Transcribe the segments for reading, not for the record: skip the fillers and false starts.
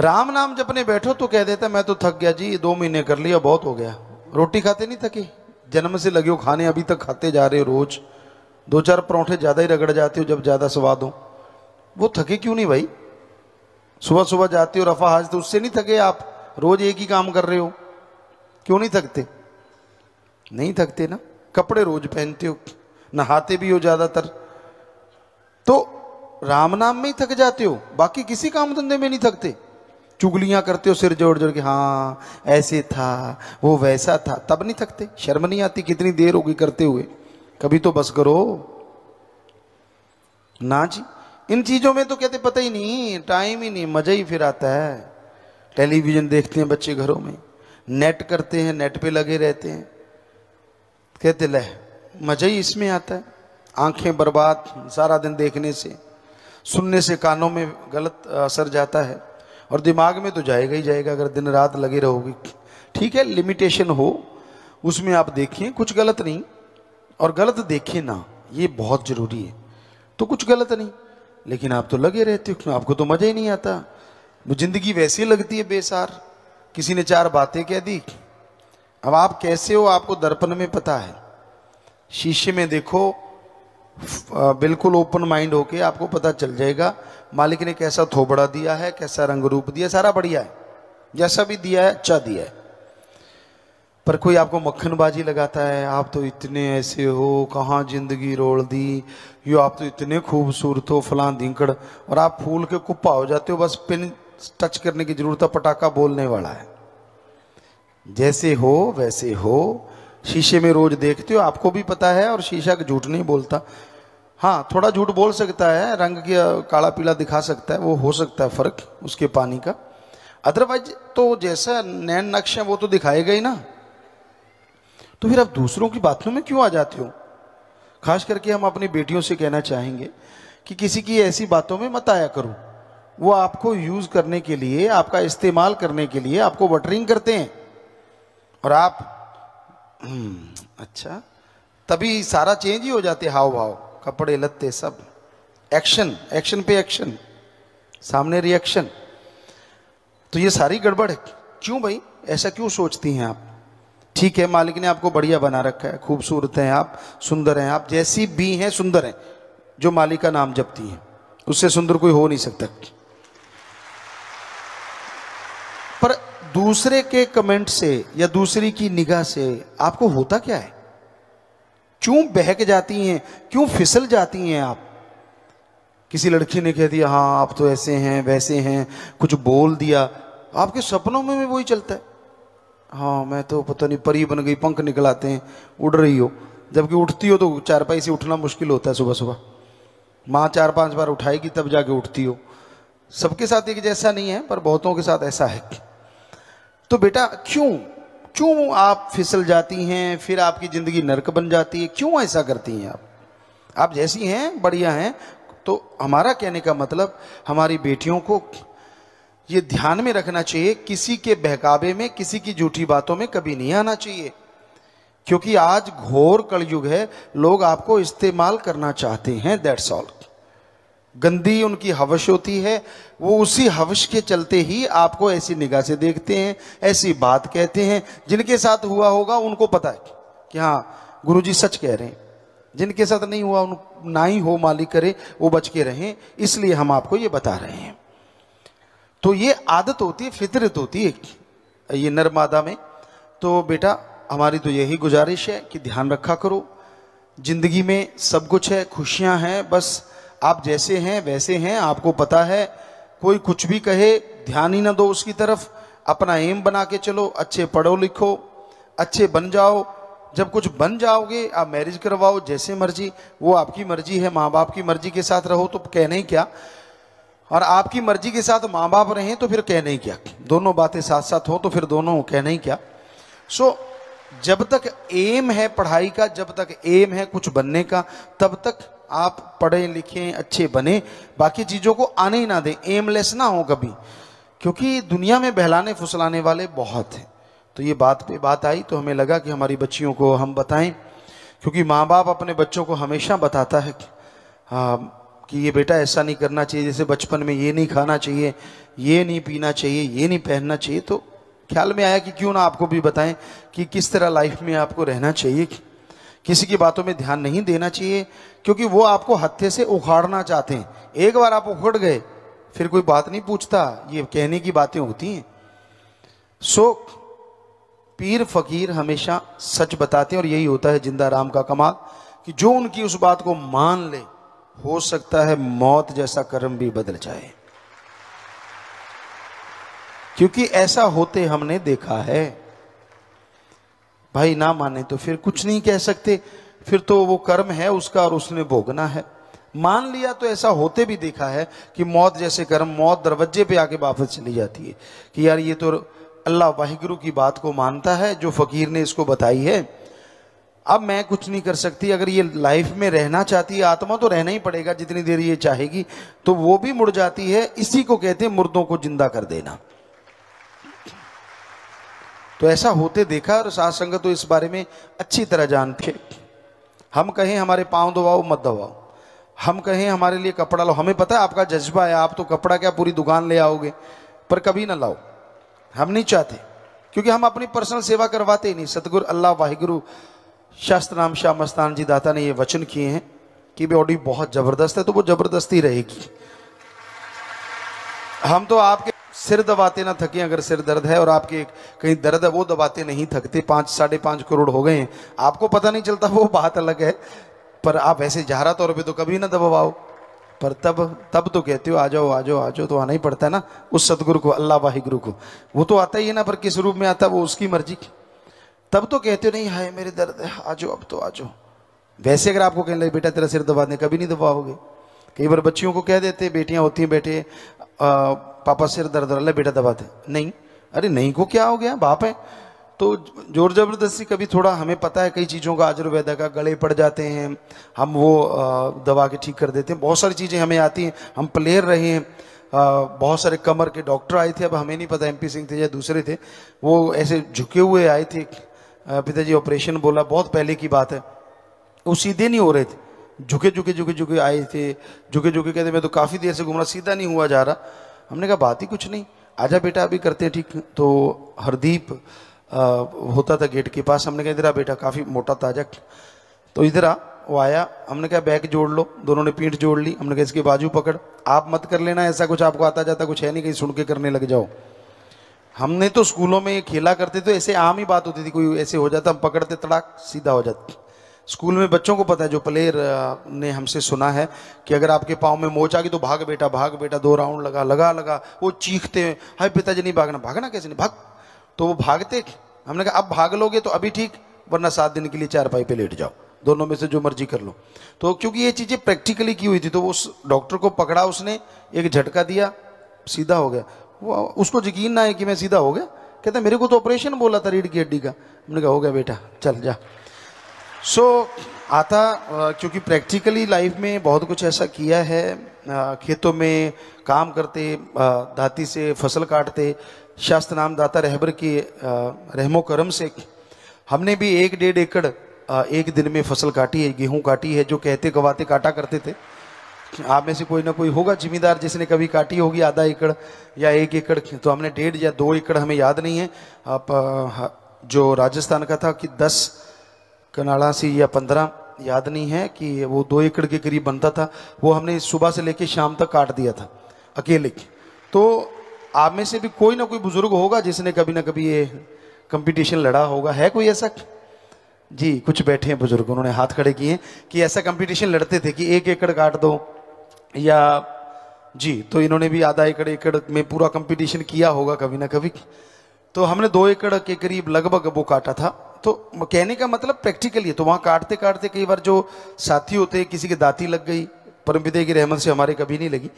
राम नाम जपने बैठो तो कह देता मैं तो थक गया जी, 2 महीने कर लिया, बहुत हो गया। रोटी खाते नहीं थके? जन्म से लगे हो खाने, अभी तक खाते जा रहे हो रोज। 2-4 परोठे ज्यादा ही रगड़ जाते हो जब ज्यादा स्वाद हो। वो थके क्यों नहीं भाई? सुबह सुबह जाते हो रफा हाज, तो उससे नहीं थके आप? रोज एक ही काम कर रहे हो, क्यों नहीं थकते? नहीं थकते ना। कपड़े रोज पहनते हो, नहाते भी हो ज्यादातर, तो राम नाम में ही थक जाते हो, बाकी किसी काम धंधे में नहीं थकते। चुगलियां करते हो सिर जोड़ जोड़ के, हाँ ऐसे था वो वैसा था, तब नहीं थकते? शर्म नहीं आती? कितनी देर होगी करते हुए, कभी तो बस करो ना जी। इन चीजों में तो कहते पता ही नहीं, टाइम ही नहीं, मजा ही फिर आता है। टेलीविजन देखते हैं बच्चे घरों में, नेट करते हैं, नेट पे लगे रहते हैं, कहते ले मजा ही इसमें आता है। आंखें बर्बाद सारा दिन देखने से, सुनने से कानों में गलत असर जाता है, और दिमाग में तो जाएगा ही जाएगा अगर दिन रात लगे रहोगे। ठीक है, लिमिटेशन हो उसमें आप देखिए, कुछ गलत नहीं, और गलत देखिए ना, ये बहुत जरूरी है। तो कुछ गलत नहीं, लेकिन आप तो लगे रहते हो, आपको तो मजा ही नहीं आता। वो जिंदगी वैसी लगती है बेसार। किसी ने 4 बातें कह दी, अब आप कैसे हो आपको दर्पण में पता है। शीशे में देखो, बिल्कुल ओपन माइंड होके आपको पता चल जाएगा मालिक ने कैसा थोबड़ा दिया है, कैसा रंग रूप दिया, सारा बढ़िया है, जैसा भी दिया है अच्छा दिया है। पर कोई आपको मक्खनबाजी लगाता है, आप तो इतने ऐसे हो, कहाँ जिंदगी रोल दी, यो आप तो इतने खूबसूरत हो, फलां धिंकड़, और आप फूल के कुप्पा हो जाते हो, बस पिन टच करने की जरूरत है, पटाखा बोलने वाला है। जैसे हो वैसे हो। शीशे में रोज देखते हो, आपको भी पता है, और शीशा झूठ नहीं बोलता। हाँ, थोड़ा झूठ बोल सकता है, रंग के काला पीला दिखा सकता है, वो हो सकता है फर्क उसके पानी का, अदरवाइज तो जैसा नैन नक्श है वो तो दिखाएगा ही ना। तो फिर आप दूसरों की बातों में क्यों आ जाते हो? खास करके हम अपनी बेटियों से कहना चाहेंगे कि किसी की ऐसी बातों में मत आया करो। वो आपको यूज करने के लिए, आपका इस्तेमाल करने के लिए आपको बटरिंग करते हैं, और आप अच्छा, तभी सारा चेंज ही हो जाते, हाव भाव, कपड़े लत्ते सब, एक्शन, एक्शन पे एक्शन, सामने रिएक्शन। तो ये सारी गड़बड़ है। क्यों भाई, ऐसा क्यों सोचती हैं आप? ठीक है, मालिक ने आपको बढ़िया बना रखा है, खूबसूरत हैं आप, सुंदर हैं आप, जैसी भी हैं सुंदर हैं। जो मालिक का नाम जपती हैं उससे सुंदर कोई हो नहीं सकता। पर दूसरे के कमेंट से या दूसरी की निगाह से आपको होता क्या है? क्यों बहक जाती हैं, क्यों फिसल जाती हैं आप? किसी लड़की ने कह दिया हाँ आप तो ऐसे हैं वैसे हैं, कुछ बोल दिया, आपके सपनों में भी वही चलता है, हाँ मैं तो पता नहीं परी बन गई, पंख निकल आते हैं, उड़ रही हो। जबकि उठती हो तो चारपाई से उठना मुश्किल होता है, सुबह सुबह माँ 4-5 बार उठाएगी तब जाके उठती हो। सबके साथ एक जैसा नहीं है, पर बहुतों के साथ ऐसा है। तो बेटा क्यों क्यों आप फिसल जाती हैं, फिर आपकी जिंदगी नरक बन जाती है? क्यों ऐसा करती हैं आप जैसी हैं बढ़िया हैं। तो हमारा कहने का मतलब, हमारी बेटियों को ये ध्यान में रखना चाहिए, किसी के बहकावे में, किसी की झूठी बातों में कभी नहीं आना चाहिए, क्योंकि आज घोर कलयुग है, लोग आपको इस्तेमाल करना चाहते हैं, दैट्स ऑल। गंदी उनकी हवश होती है, वो उसी हवश के चलते ही आपको ऐसी निगाह से देखते हैं, ऐसी बात कहते हैं। जिनके साथ हुआ होगा उनको पता है कि हाँ गुरुजी सच कह रहे हैं, जिनके साथ नहीं हुआ उन ना ही हो, मालिक करे वो बच के रहें, इसलिए हम आपको ये बता रहे हैं। तो ये आदत होती है, फितरत होती है ये नर मादा में। तो बेटा हमारी तो यही गुजारिश है कि ध्यान रखा करो, जिंदगी में सब कुछ है, खुशियां हैं, बस आप जैसे हैं वैसे हैं, आपको पता है। कोई कुछ भी कहे ध्यान ही ना दो उसकी तरफ, अपना एम बना के चलो, अच्छे पढ़ो लिखो, अच्छे बन जाओ। जब कुछ बन जाओगे आप मैरिज करवाओ, जैसे मर्जी, वो आपकी मर्जी है। माँ बाप की मर्जी के साथ रहो तो कहने ही क्या, और आपकी मर्जी के साथ माँ बाप रहें तो फिर कहने ही क्या। दोनों बातें साथ साथ हो तो फिर दोनों कहने ही क्या। सो जब तक एम है पढ़ाई का, जब तक एम है कुछ बनने का, तब तक आप पढ़ें लिखें, अच्छे बने, बाकी चीज़ों को आने ही ना दें, एमलेस ना हो कभी, क्योंकि दुनिया में बहलाने फुसलाने वाले बहुत हैं। तो ये बात पे बात आई तो हमें लगा कि हमारी बच्चियों को हम बताएं, क्योंकि माँ बाप अपने बच्चों को हमेशा बताता है कि ये बेटा ऐसा नहीं करना चाहिए, जैसे बचपन में ये नहीं खाना चाहिए, ये नहीं पीना चाहिए, ये नहीं पहनना चाहिए। तो ख्याल में आया कि क्यों ना आपको भी बताएं कि किस तरह लाइफ में आपको रहना चाहिए। किसी की बातों में ध्यान नहीं देना चाहिए, क्योंकि वो आपको हत्थे से उखाड़ना चाहते हैं। एक बार आप उखड़ गए फिर कोई बात नहीं पूछता, ये कहने की बातें होती हैं। सो पीर फकीर हमेशा सच बताते हैं, और यही होता है जिंदा राम का कमाल, कि जो उनकी उस बात को मान ले, हो सकता है मौत जैसा कर्म भी बदल जाए, क्योंकि ऐसा होते हमने देखा है। भाई ना माने तो फिर कुछ नहीं कह सकते, फिर तो वो कर्म है उसका और उसने भोगना है। मान लिया तो ऐसा होते भी देखा है कि मौत जैसे कर्म, मौत दरवाजे पे आके वापस चली जाती है कि यार ये तो अल्लाह वाहिगुरु की बात को मानता है, जो फकीर ने इसको बताई है, अब मैं कुछ नहीं कर सकती। अगर ये लाइफ में रहना चाहती है आत्मा तो रहना ही पड़ेगा जितनी देर ये चाहेगी, तो वो भी मुड़ जाती है। इसी को कहते हैं मुर्दों को जिंदा कर देना। तो ऐसा होते देखा, और साथ संगत तो इस बारे में अच्छी तरह जानते। हम कहें हमारे पांव दबाओ मत दबाओ, हम कहें हमारे लिए कपड़ा लो, हमें पता है आपका जज्बा है, आप तो कपड़ा क्या पूरी दुकान ले आओगे, पर कभी ना लाओ, हम नहीं चाहते, क्योंकि हम अपनी पर्सनल सेवा करवाते ही नहीं। सतगुरु अल्लाह वाहिगुरु शास्त्र नाम शाह मस्तान जी दाता ने ये वचन किए हैं कि बॉडी बहुत जबरदस्त है, तो वो जबरदस्ती रहेगी। हम तो आपके सिर दबाते ना थके, अगर सिर दर्द है और आपके कहीं दर्द है वो दबाते नहीं थकते। 5-5.5 करोड़ हो गए हैं, आपको पता नहीं चलता, वो बात अलग है, पर आप ऐसे जहरा तौर पे तो कभी ना दबाओ। पर तब तो कहते हो आ जाओ आ जाओ आ जाओ, तो आना ही पड़ता है ना उस सतगुरु को, अल्लाह वाहिगुरु को। वो तो आता ही है ना, पर किस रूप में आता है वो उसकी मर्जी। तब तो कहते हो नहीं हाय मेरे दर्द है, आ जाओ अब तो आ जाओ। वैसे अगर आपको कहने लगे बेटा तेरा सिर दबा दे, कभी नहीं दबाओगे। कई बार बच्चियों को कह देते, बेटियां होती हैं, बेटे पापा सिर दर्द रहा, बेटा दबा दे, नहीं, अरे नहीं को क्या हो गया, बाप है। तो जोर जबरदस्ती कभी थोड़ा, हमें पता है कई चीज़ों का आयुर्वेदा का, गले पड़ जाते हैं, हम वो दबा के ठीक कर देते हैं। बहुत सारी चीज़ें हमें आती हैं, हम प्लेयर रहे हैं, बहुत सारे कमर के डॉक्टर आए थे, अब हमें नहीं पता MP सिंह थे या दूसरे थे, वो ऐसे झुके हुए आए थे, पिताजी ऑपरेशन बोला, बहुत पहले की बात है, वो सीधे नहीं हो रहे थे, झुके झुके झुके झुके आए थे, झुके झुके कहते मैं तो काफ़ी देर से घूम रहा, सीधा नहीं हुआ जा रहा। हमने कहा बात ही कुछ नहीं, आजा बेटा अभी करते हैं ठीक। तो हरदीप होता था गेट के पास, हमने कहा इधर आ बेटा, काफ़ी मोटा ताजा, तो इधर आ। वो आया, हमने कहा बैग जोड़ लो, दोनों ने पीठ जोड़ ली। हमने कहा इसके बाजू पकड़, आप मत कर लेना ऐसा कुछ, आपको आता जाता कुछ है नहीं, कहीं सुन के करने लग जाओ। हमने तो स्कूलों में खेला करते थे, ऐसे आम ही बात होती थी, कोई ऐसे हो जाता हम पकड़ते, तड़ाक सीधा हो जाता। स्कूल में बच्चों को पता है, जो प्लेयर ने हमसे सुना है कि अगर आपके पाँव में मोच आ गई तो भाग बेटा 2 राउंड लगा लगा लगा। वो चीखते हैं हाय पिताजी नहीं भागना, भागना कैसे नहीं, भाग। तो वो भागते। हमने कहा अब भाग लोगे तो अभी ठीक, वरना 7 दिन के लिए चारपाई पे लेट जाओ, दोनों में से जो मर्जी कर लो। तो क्योंकि ये चीज़ें प्रैक्टिकली की हुई थी, तो उस डॉक्टर को पकड़ा, उसने एक झटका दिया, सीधा हो गया। वो उसको यकीन ना है कि मैं सीधा हो गया, कहता मेरे को तो ऑपरेशन बोला था रीढ़ की हड्डी का। हमने कहा हो गया बेटा, चल जा। क्योंकि प्रैक्टिकली लाइफ में बहुत कुछ ऐसा किया है, खेतों में काम करते, दाती से फसल काटते, शास्त्र नाम दाता रहबर के रहमो करम से हमने भी 1-1.5 एकड़ एक दिन में फसल काटी है, गेहूं काटी है, जो कहते गवाते काटा करते थे। आप में से कोई ना कोई होगा जिम्मेदार जिसने कभी काटी होगी आधा एकड़ या 1 एकड़, तो हमने 1.5 या 2 एकड़, हमें याद नहीं है। आप जो राजस्थान का था कि 10 कनाड़ा सी या 15, याद नहीं है, कि वो 2 एकड़ के करीब बनता था, वो हमने सुबह से लेकर शाम तक काट दिया था अकेले। तो आप में से भी कोई ना कोई बुजुर्ग होगा जिसने कभी ना कभी ये कंपटीशन लड़ा होगा, है कोई ऐसा? जी कुछ बैठे हैं बुजुर्ग, उन्होंने हाथ खड़े किए कि ऐसा कंपटीशन लड़ते थे कि 1 एकड़ काट दो, या जी, तो इन्होंने भी आधा एकड़ में पूरा कंपटीशन किया होगा कभी ना कभी। तो हमने 2 एकड़ के करीब लगभग वो काटा था। तो कहने का मतलब प्रैक्टिकली है। तो वहाँ काटते काटते कई बार जो साथी होते हैं, किसी की दाती लग गई, परमपिता की रहमत से हमारे कभी नहीं लगी,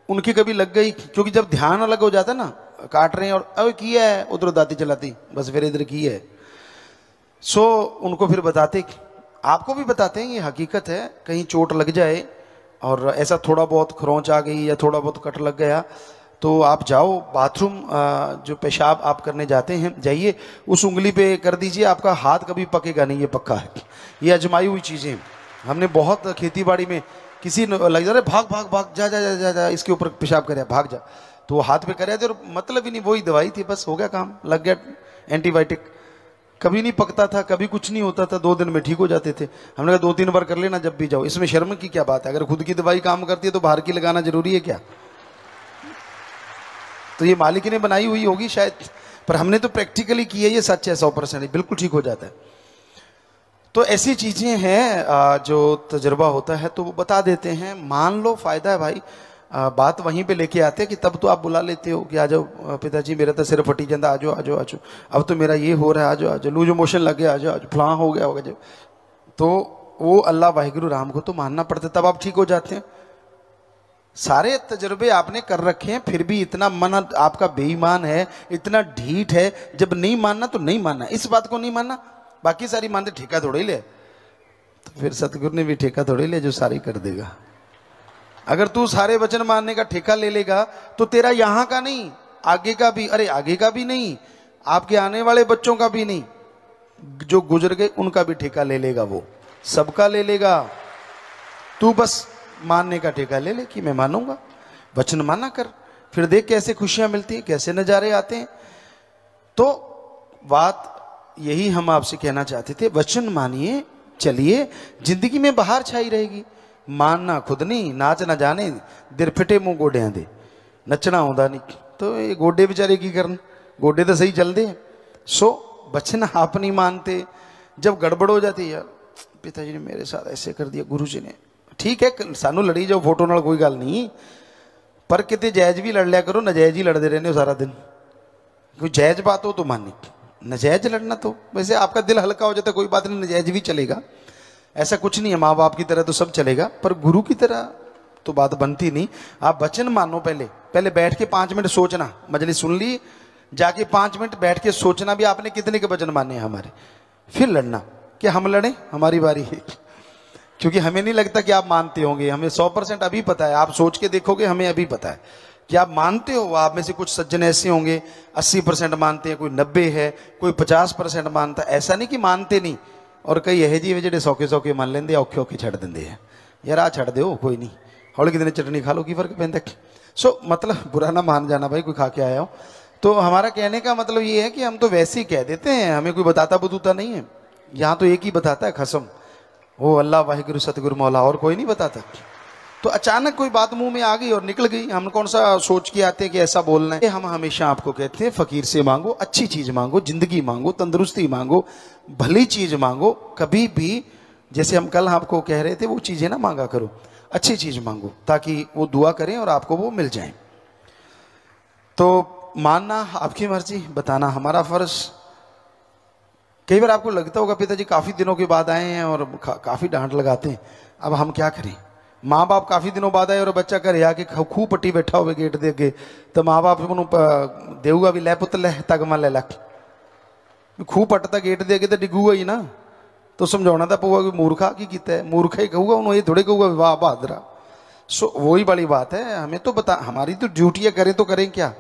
उनकी कभी लग गई, क्योंकि जब ध्यान अलग हो जाता है ना, काट रहे हैं और अब किया है, उधर दाती चलाती, बस फिर इधर की है। सो उनको फिर बताते, आपको भी बताते हैं, ये हकीकत है, कहीं चोट लग जाए और ऐसा थोड़ा बहुत खरोंच आ गई या थोड़ा बहुत कट लग गया, तो आप जाओ बाथरूम, जो पेशाब आप करने जाते हैं, जाइए उस उंगली पे कर दीजिए, आपका हाथ कभी पकेगा नहीं, ये पक्का है, ये अजमाई हुई चीज़ें। हमने बहुत खेती बाड़ी में किसी लग जा रहा है भाग भाग भाग जा जा जा जा, जा इसके ऊपर पेशाब करे भाग जा, तो वो हाथ पे करे थे और मतलब ही नहीं, वही दवाई थी, बस हो गया काम, लग गया एंटीबायोटिक। कभी नहीं पकता था, कभी कुछ नहीं होता था, 2 दिन में ठीक हो जाते थे। हमने कहा 2-3 बार कर लेना जब भी जाओ, इसमें शर्म की क्या बात है? अगर खुद की दवाई काम करती है तो बाहर की लगाना जरूरी है क्या? तो ये मालिक ने बनाई हुई होगी शायद, पर हमने तो प्रैक्टिकली की है, ये सच है 100%, बिल्कुल ठीक हो जाता है। तो ऐसी चीजें हैं जो तजुर्बा होता है तो वो बता देते हैं। मान लो फायदा है भाई, बात वहीं पे लेके आते हैं कि तब तो आप बुला लेते हो कि आ जाओ पिताजी, मेरा तो सिर फटी जाता, आ जाओ आ जाओ आ जाओ, अब तो मेरा ये हो रहा है, आ जाओ आ जाओ, लूज मोशन लग गया, आ जाओ फलां हो गया होगा, तो वो अल्लाह वाहिगुरु राम को तो मानना पड़ता है, तब आप ठीक हो जाते हैं। सारे तजर्बे आपने कर रखे हैं, फिर भी इतना मन आपका बेईमान है, इतना ढीठ है, जब नहीं मानना तो नहीं मानना, इस बात को नहीं मानना, बाकी सारी मानते ठेका थोड़ी ले। तो फिर सतगुरु ने भी ठेका थोड़ी ले जो सारी कर देगा। अगर तू सारे वचन मानने का ठेका ले लेगा तो तेरा यहां का नहीं, आगे का भी, अरे आगे का भी नहीं, आपके आने वाले बच्चों का भी नहीं, जो गुजर गए उनका भी ठेका ले लेगा, वो सबका ले लेगा। तू बस मानने का ठेका ले ले कि मैं मानूंगा, वचन माना कर, फिर देख कैसे खुशियां मिलती हैं, कैसे नजारे आते हैं। तो बात यही हम आपसे कहना चाहते थे, वचन मानिए, चलिए, जिंदगी में बाहर छाई रहेगी। मानना खुद नहीं, नाच ना जाने दिर फिटे मुंह गोडिया दे, नचना आउंदा नहीं, तो ये गोडे बेचारे की करन, गोडे तो सही चलते हैं। सो वचन आप नहीं मानते, जब गड़बड़ हो जाती है, यार पिताजी ने मेरे साथ ऐसे कर दिया, गुरु जी ने, ठीक है सानू लड़ी जाओ फोटो नाल, कोई गल नहीं, पर कितने जायज भी लड़ लिया करो, नजायज ही लड़ते रहने हो सारा दिन। कोई जायज बात हो तो मानी, नजायज लड़ना तो वैसे आपका दिल हल्का हो जाता है, कोई बात नहीं, नजायज भी चलेगा, ऐसा कुछ नहीं है, माँ बाप की तरह तो सब चलेगा, पर गुरु की तरह तो बात बनती नहीं। आप वचन मानो, पहले पहले बैठ के 5 मिनट सोचना, मजलिस सुन ली, जाके 5 मिनट बैठ के सोचना भी आपने कितने के वचन माने हैं हमारे, फिर लड़ना कि हम लड़ें, हमारी बारी है। क्योंकि हमें नहीं लगता कि आप मानते होंगे, हमें 100% अभी पता है, आप सोच के देखोगे, हमें अभी पता है कि आप मानते हो। आप में से कुछ सज्जन ऐसे होंगे 80% मानते हैं, कोई 90 है, कोई 50% मानता है, ऐसा नहीं कि मानते नहीं। और कई यह जी वे जो सौखे मान लेंगे, औखे औखे छड़ देंगे है, यार आ छड़ दो कोई नहीं, हौली कितने चटनी खा लो, की फर्क पैंदा। सो मतलब बुरा ना मान जाना भाई, कोई खा के आया हो। तो हमारा कहने का मतलब ये है कि हम तो वैसे ही कह देते हैं, हमें कोई बताता बतूता नहीं है। यहाँ तो एक ही बताता है, खसम, वो अल्लाह वाहिगुरु सतगुरु मौला, और कोई नहीं बताता। तो अचानक कोई बात मुंह में आ गई और निकल गई, हम कौन सा सोच के आते हैं कि ऐसा बोलना है। हम हमेशा आपको कहते हैं, फकीर से मांगो, अच्छी चीज मांगो, जिंदगी मांगो, तंदुरुस्ती मांगो, भली चीज मांगो। कभी भी जैसे हम कल आपको कह रहे थे, वो चीजें ना मांगा करो, अच्छी चीज मांगो, ताकि वो दुआ करें और आपको वो मिल जाए। तो मानना आपकी मर्जी, बताना हमारा फर्ज। कई बार आपको लगता होगा पिताजी काफी दिनों के बाद आए हैं और काफी डांट लगाते हैं, अब हम क्या करें। माँ बाप काफी दिनों बाद आए और बच्चा घर आके खूह पट्टी बैठा हुए गेट दे अगे, तो माँ बाप देऊगा भी, लै पुत लै तगमा लै लख, खूह पटता गेट दे अगे तो डिगूगा ही ना। तो समझाना तो पऊगा कि मूर्खा की किया है, मूर्ख ही कहूगा उन्होंने, ये थोड़े कहूगा वाह बहादरा। सो वही बड़ी बात है, हमें तो बता, हमारी तो ड्यूटी है, करें तो करें क्या,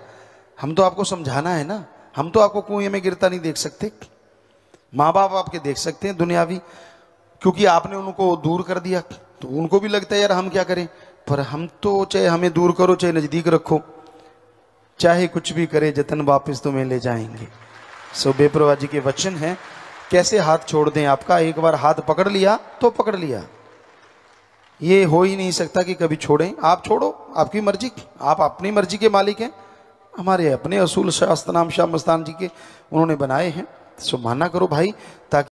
हम तो आपको समझाना है ना। हम तो आपको कुएं में गिरता नहीं देख सकते, माँ बाप आपके देख सकते हैं दुनियावी, क्योंकि आपने उनको दूर कर दिया, तो उनको भी लगता है यार हम क्या करें। पर हम तो चाहे हमें दूर करो चाहे नजदीक रखो, चाहे कुछ भी करे, जतन वापस तुम्हें ले जाएंगे। सो बेपरवाह जी के वचन हैं, कैसे हाथ छोड़ दें आपका। एक बार हाथ पकड़ लिया तो पकड़ लिया, ये हो ही नहीं सकता कि कभी छोड़ें। आप छोड़ो, आपकी मर्जी, आप अपनी मर्जी के मालिक हैं। हमारे अपने असूल शास्त्र नाम शाह मस्तान जी के उन्होंने बनाए हैं, सो माना करो भाई, ताकि